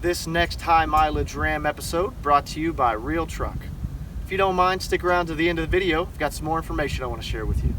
This next high mileage Ram episode brought to you by Real Truck. If you don't mind, stick around to the end of the video. I've got some more information I want to share with you.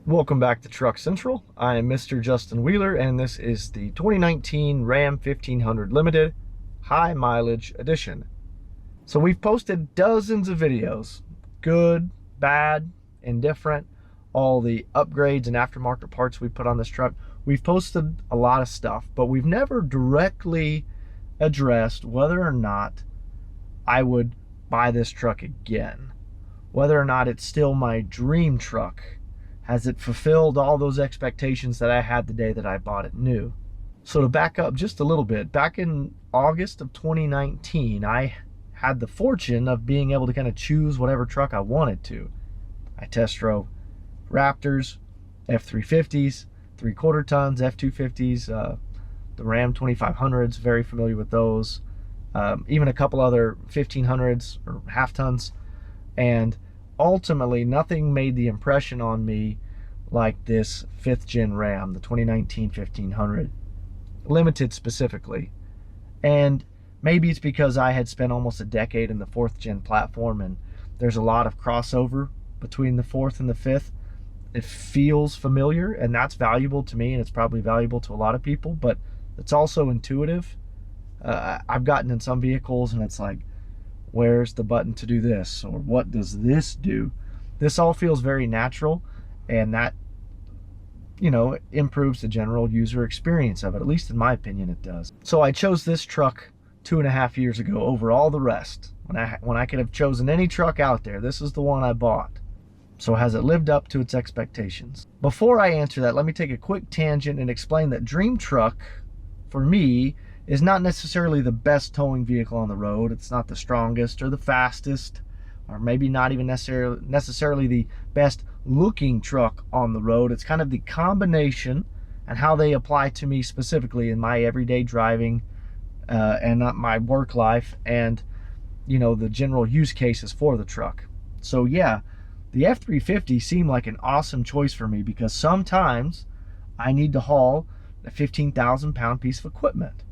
Welcome back to Truck Central. I am Mr. Justin Wheeler, and this is the 2019 Ram 1500 Limited High Mileage Edition. So we've posted dozens of videos, good, bad, indifferent, all the upgrades and aftermarket parts we put on this truck. We've posted a lot of stuff, but we've never directly addressed whether or not I would buy this truck again, whether or not it's still my dream truck. Has it fulfilled all those expectations that I had the day that I bought it new? So to back up just a little bit, back in August of 2019, I had the fortune of being able to kind of choose whatever truck I wanted to. I test drove Raptors, F350s, 3/4 tons, F250s, the Ram 2500s, very familiar with those, even a couple other 1500s or half tons, and ultimately nothing made the impression on me like this 5th gen Ram, the 2019 1500 Limited specifically. And maybe it's because I had spent almost a decade in the 4th gen platform, and there's a lot of crossover between the 4th and the 5th. It feels familiar, and that's valuable to me, and it's probably valuable to a lot of people, but it's also intuitive. I've gotten in some vehicles and it's like, where's the button to do this, or what does this do? This all feels very natural, and that, you know, improves the general user experience of it. At least in my opinion it does. So I chose this truck 2.5 years ago over all the rest. When I could have chosen any truck out there, this is the one I bought. So has it lived up to its expectations? Before I answer that, let me take a quick tangent and explain that Dream Truck, for me, is not necessarily the best towing vehicle on the road. It's not the strongest or the fastest, or maybe not even necessarily the best looking truck on the road. It's kind of the combination and how they apply to me specifically in my everyday driving and not my work life, and, you know, the general use cases for the truck. So yeah, the F350 seemed like an awesome choice for me because sometimes I need to haul a 15,000 pound piece of equipment.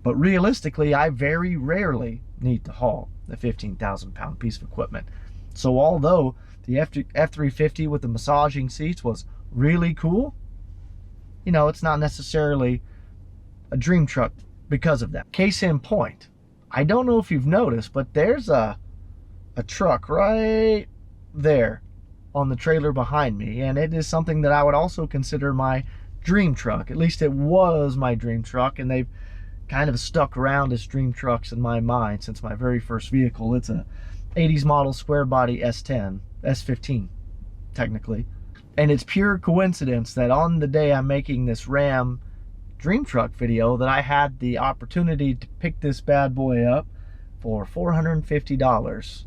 But realistically, I very rarely need to haul a 15,000 pound piece of equipment. So although the F350 with the massaging seats was really cool, you know, it's not necessarily a dream truck because of that. Case in point, I don't know if you've noticed, but there's a truck right there on the trailer behind me, and it is something that I would also consider my dream truck. At least it was my dream truck, and they've kind of stuck around as dream trucks in my mind since my very first vehicle. It's a 80s model square body S10, S15 technically, and it's pure coincidence that on the day I'm making this Ram dream truck video that I had the opportunity to pick this bad boy up for $450.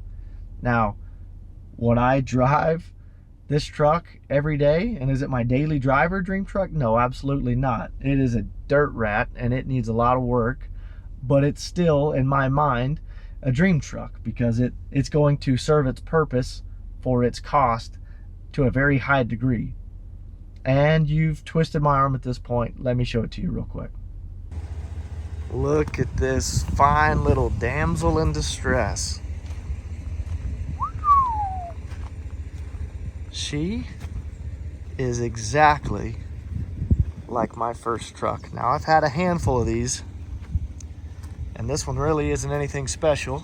Now, would I drive this truck every day, and is it my daily driver dream truck? No, absolutely not. It is a dirt rat and it needs a lot of work, but it's still, in my mind, a dream truck because it's going to serve its purpose for its cost to a very high degree. And you've twisted my arm at this point. Let me show it to you real quick. Look at this fine little damsel in distress. She is exactly like my first truck. Now, I've had a handful of these, and this one really isn't anything special,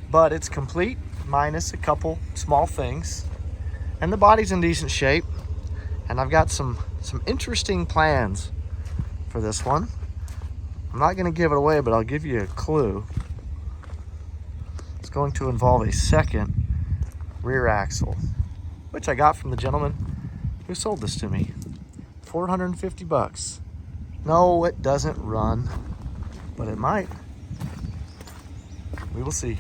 but it's complete minus a couple small things, and the body's in decent shape, and I've got some interesting plans for this one. I'm not going to give it away, but I'll give you a clue. It's going to involve a second rear axle, which I got from the gentleman who sold this to me. 450 bucks. No, it doesn't run, but it might. We will see.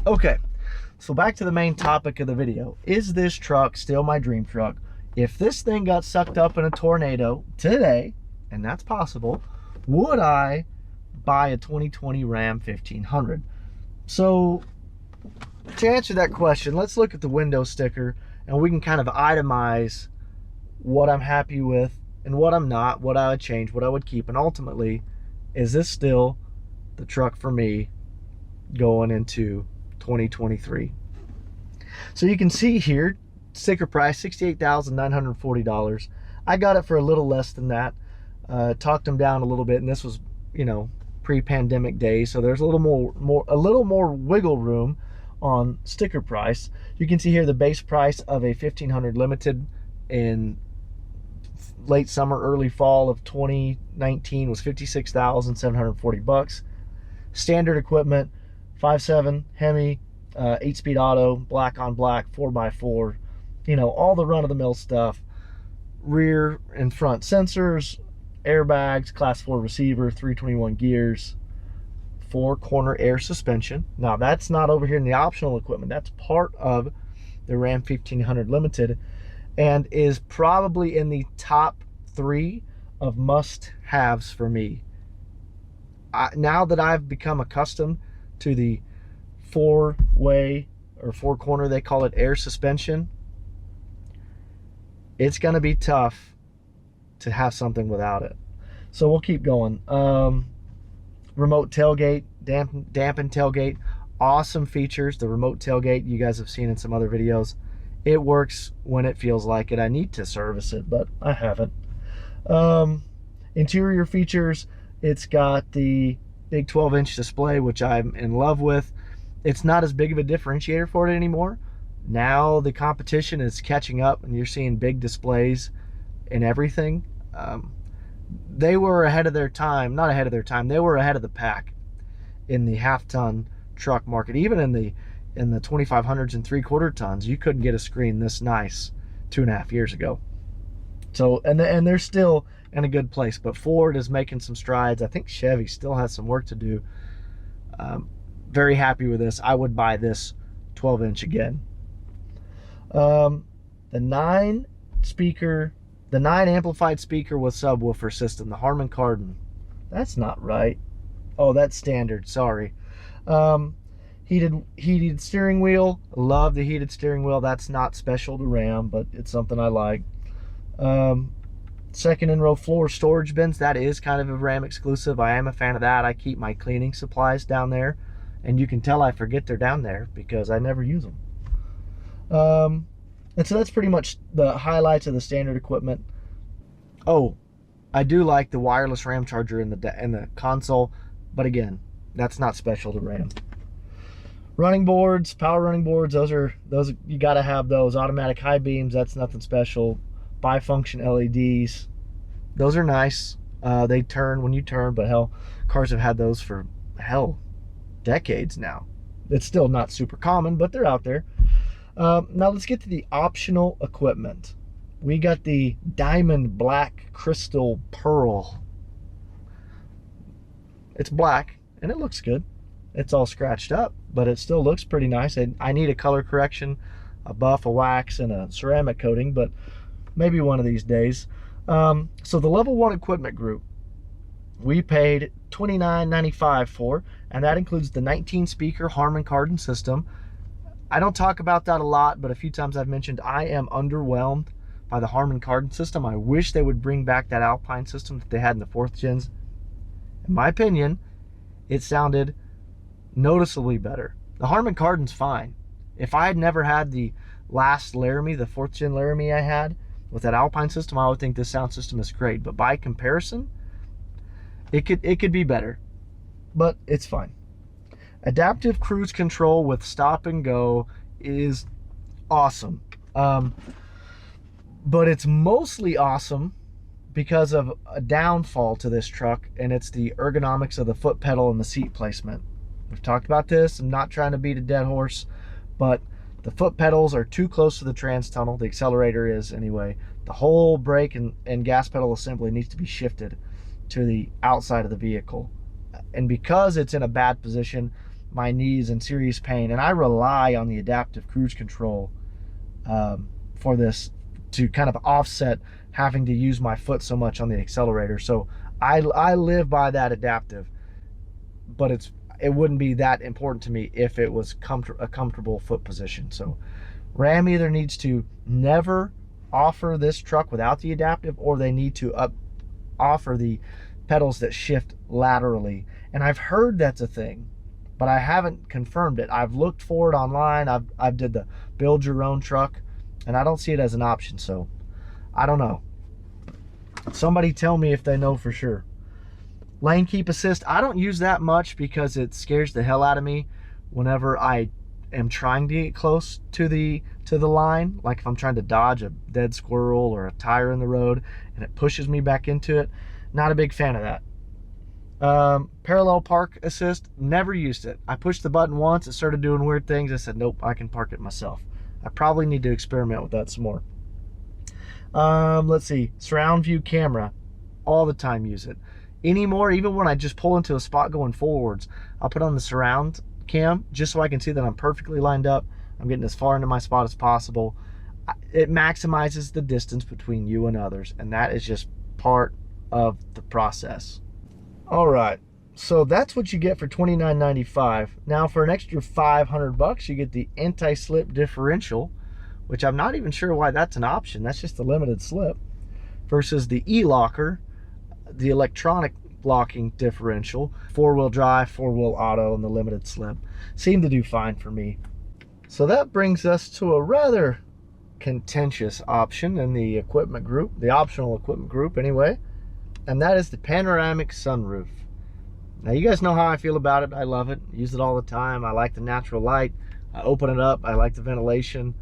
Okay, so back to the main topic of the video. Is this truck still my dream truck? If this thing got sucked up in a tornado today, and that's possible, would I buy a 2020 Ram 1500? So to answer that question, let's look at the window sticker and we can kind of itemize what I'm happy with and what I'm not, what I would change, what I would keep, and ultimately, is this still the truck for me going into 2023? So you can see here, sticker price $68,940. I got it for a little less than that. Talked them down a little bit, and this was, you know, pre-pandemic days, so there's a little more wiggle room on sticker price. You can see here the base price of a 1500 Limited in late summer, early fall of 2019 was $56,740. Standard equipment, 5.7 Hemi, 8-speed auto, black on black, 4x4, you know, all the run-of-the-mill stuff. Rear and front sensors, airbags, class 4 receiver, 321 gears, 4-corner air suspension. Now that's not over here in the optional equipment. That's part of the Ram 1500 Limited and is probably in the top 3 of must-haves for me. Now that I've become accustomed to the 4-way or 4-corner, they call it, air suspension, it's going to be tough to have something without it. So we'll keep going. Remote tailgate, dampened tailgate, awesome features. The remote tailgate you guys have seen in some other videos. It works when it feels like it. I need to service it, but I haven't. Interior features, it's got the big 12-inch display, which I'm in love with. It's not as big of a differentiator for it anymore. Now the competition is catching up and you're seeing big displays in everything. They were ahead of their time, not ahead of their time, they were ahead of the pack in the half-ton truck market. Even in the 2500s and 3/4 tons, you couldn't get a screen this nice 2.5 years ago. So, and they're still in a good place, but Ford is making some strides. I think Chevy still has some work to do. Very happy with this. I would buy this 12-inch again. The 9 amplified speaker with subwoofer system, the Harman Kardon. That's not right. Oh, that's standard, sorry. Heated steering wheel. Love the heated steering wheel. That's not special to Ram, but it's something I like. Second and row floor storage bins. That is kind of a Ram exclusive. I am a fan of that. I keep my cleaning supplies down there, and you can tell I forget they're down there because I never use them. And so that's pretty much the highlights of the standard equipment. Oh, I do like the wireless RAM charger in the console, but again, that's not special to Ram. Running boards, power running boards, those you got to have those. Automatic high beams, that's nothing special. Bifunction LEDs, those are nice. They turn when you turn, but hell, cars have had those for decades now. It's still not super common, but they're out there. Now let's get to the optional equipment. We got the diamond black crystal pearl. It's black and it looks good. It's all scratched up, but it still looks pretty nice. I need a color correction, a buff, a wax, and a ceramic coating, but maybe one of these days. So the level 1 equipment group, we paid $29.95 for, and that includes the 19-speaker Harman Kardon system. I don't talk about that a lot, but a few times I've mentioned I am underwhelmed by the Harman Kardon system. I wish they would bring back that Alpine system that they had in the 4th gens. In my opinion, it sounded noticeably better. The Harman Kardon's fine. If I had never had the last Laramie, the 4th gen Laramie I had with that Alpine system, I would think this sound system is great. But by comparison, it could be better, but it's fine. Adaptive cruise control with stop and go is awesome. But it's mostly awesome because of a downfall to this truck, and it's the ergonomics of the foot pedal and the seat placement. We've talked about this. I'm not trying to beat a dead horse, but the foot pedals are too close to the trans tunnel. The accelerator is anyway. The whole brake and gas pedal assembly needs to be shifted to the outside of the vehicle. And because it's in a bad position, my knee's in serious pain, and I rely on the adaptive cruise control for this to kind of offset having to use my foot so much on the accelerator. So I live by that adaptive, but it wouldn't be that important to me if it was a comfortable foot position. So Ram either needs to never offer this truck without the adaptive, or they need to offer the pedals that shift laterally. And I've heard that's a thing, but I haven't confirmed it. I've looked for it online. I've did the build your own truck, and I don't see it as an option. So I don't know. Somebody tell me if they know for sure. Lane keep assist, I don't use that much because it scares the hell out of me whenever I am trying to get close to the line. Like if I'm trying to dodge a dead squirrel or a tire in the road and it pushes me back into it. Not a big fan of that. Parallel park assist, never used it. I pushed the button once, it started doing weird things. I said, nope, I can park it myself. I probably need to experiment with that some more. Let's see, surround view camera, all the time use it. Anymore, even when I just pull into a spot going forwards, I'll put on the surround cam just so I can see that I'm perfectly lined up. I'm getting as far into my spot as possible. It maximizes the distance between you and others, and that is just part of the process. All right, so that's what you get for $29.95. Now for an extra $500, you get the anti-slip differential, which I'm not even sure why that's an option. That's just a limited slip, versus the e-locker, the electronic locking differential, 4-wheel drive, 4-wheel auto, and the limited slip. Seem to do fine for me. So that brings us to a rather contentious option in the equipment group, the optional equipment group anyway, and that is the panoramic sunroof. Now you guys know how I feel about it. I love it, use it all the time. I like the natural light. I open it up, I like the ventilation.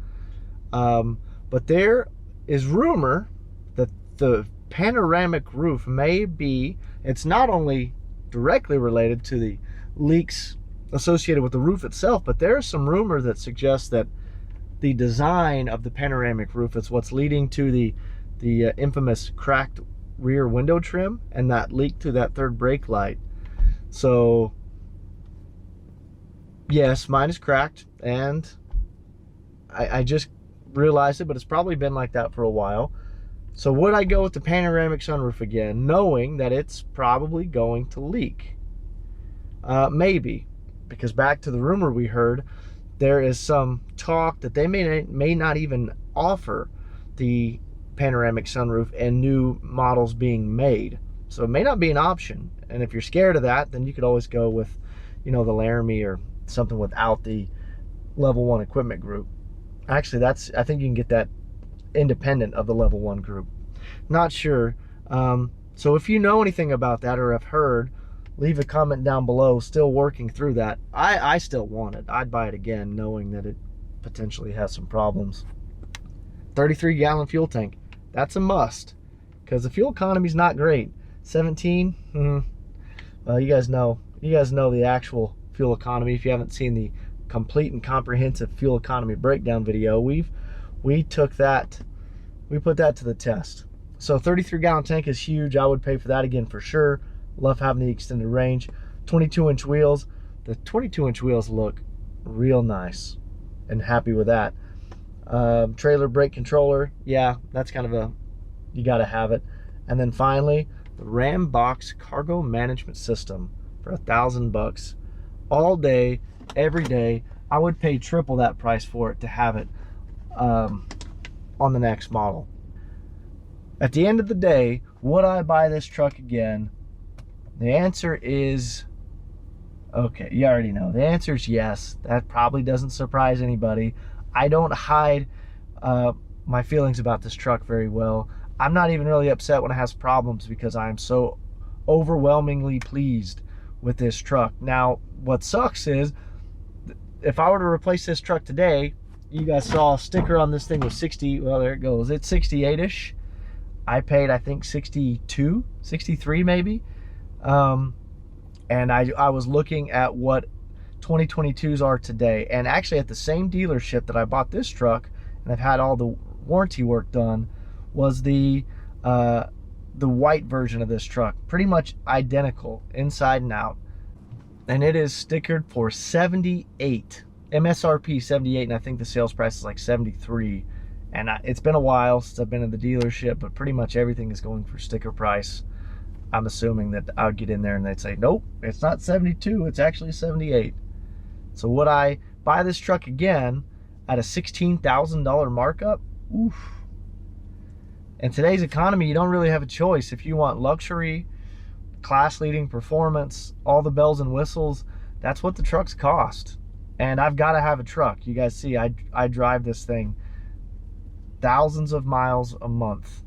But there is rumor that the panoramic roof may be, it's not only directly related to the leaks associated with the roof itself, but there's some rumor that suggests that the design of the panoramic roof is what's leading to the infamous cracked rear window trim and that leak to that third brake light. So yes, mine is cracked, and I just realized it, but it's probably been like that for a while. So would I go with the panoramic sunroof again, knowing that it's probably going to leak? Maybe, because back to the rumor we heard, there is some talk that they may not even offer the panoramic sunroof and new models being made. So it may not be an option. And if you're scared of that, then you could always go with, you know, the Laramie or something without the level 1 equipment group. Actually, I think you can get that independent of the level 1 group. Not sure. So if you know anything about that or have heard, leave a comment down below. Still working through that. I still want it. I'd buy it again, knowing that it potentially has some problems. 33-gallon fuel tank. That's a must, because the fuel economy is not great. 17. Well, you guys know the actual fuel economy. If you haven't seen the complete and comprehensive fuel economy breakdown video, we put that to the test. So 33-gallon tank is huge. I would pay for that again for sure. Love having the extended range. 22-inch wheels. The 22-inch wheels look real nice, and happy with that. Trailer brake controller, yeah, that's kind of you gotta have it. And then finally, the Ram Box cargo management system for $1,000 all day, every day. I would pay triple that price for it to have it on the next model. At the end of the day, would I buy this truck again? The answer is, okay, you already know. The answer is yes. That probably doesn't surprise anybody. I don't hide my feelings about this truck very well. I'm not even really upset when it has problems, because I am so overwhelmingly pleased with this truck. Now, what sucks is, if I were to replace this truck today, you guys saw a sticker on this thing was 60, well, there it goes. It's 68-ish. I paid, I think, 62, 63 maybe. And I was looking at what 2022s are today, and actually at the same dealership that I bought this truck and I've had all the warranty work done, was the white version of this truck. Pretty much identical inside and out, and it is stickered for 78, MSRP 78, and I think the sales price is like 73. And it's been a while since I've been in the dealership, but pretty much everything is going for sticker price. I'm assuming that I would get in there and they'd say, nope, it's not 72, it's actually 78. So would I buy this truck again at a $16,000 markup? Oof. In today's economy, you don't really have a choice. If you want luxury, class-leading performance, all the bells and whistles, that's what the trucks cost. And I've got to have a truck. You guys see, I drive this thing thousands of miles a month,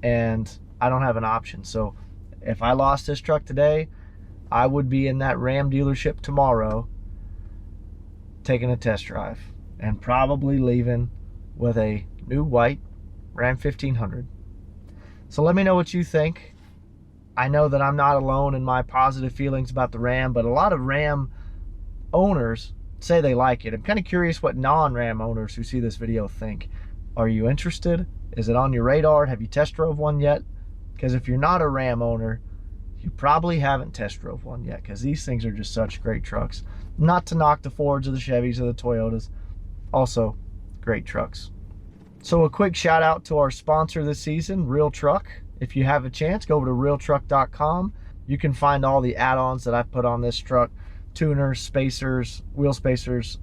and I don't have an option. So if I lost this truck today, I would be in that Ram dealership tomorrow taking a test drive and probably leaving with a new white Ram 1500. So let me know what you think. I know that I'm not alone in my positive feelings about the Ram, but a lot of Ram owners say they like it. I'm kind of curious what non-Ram owners who see this video think. Are you interested? Is it on your radar? Have you test drove one yet? Because if you're not a Ram owner, you probably haven't test drove one yet, because these things are just such great trucks. Not to knock the Fords or the Chevys or the Toyotas. Also, great trucks. So a quick shout out to our sponsor this season, Real Truck. If you have a chance, go over to realtruck.com. You can find all the add-ons that I've put on this truck. Tuners, spacers, wheel spacers,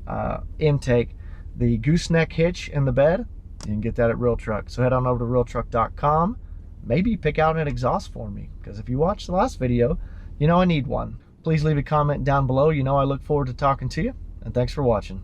intake, the gooseneck hitch in the bed. You can get that at Real Truck. So head on over to realtruck.com. Maybe pick out an exhaust for me, because if you watched the last video, you know I need one. Please leave a comment down below. You know I look forward to talking to you, and thanks for watching.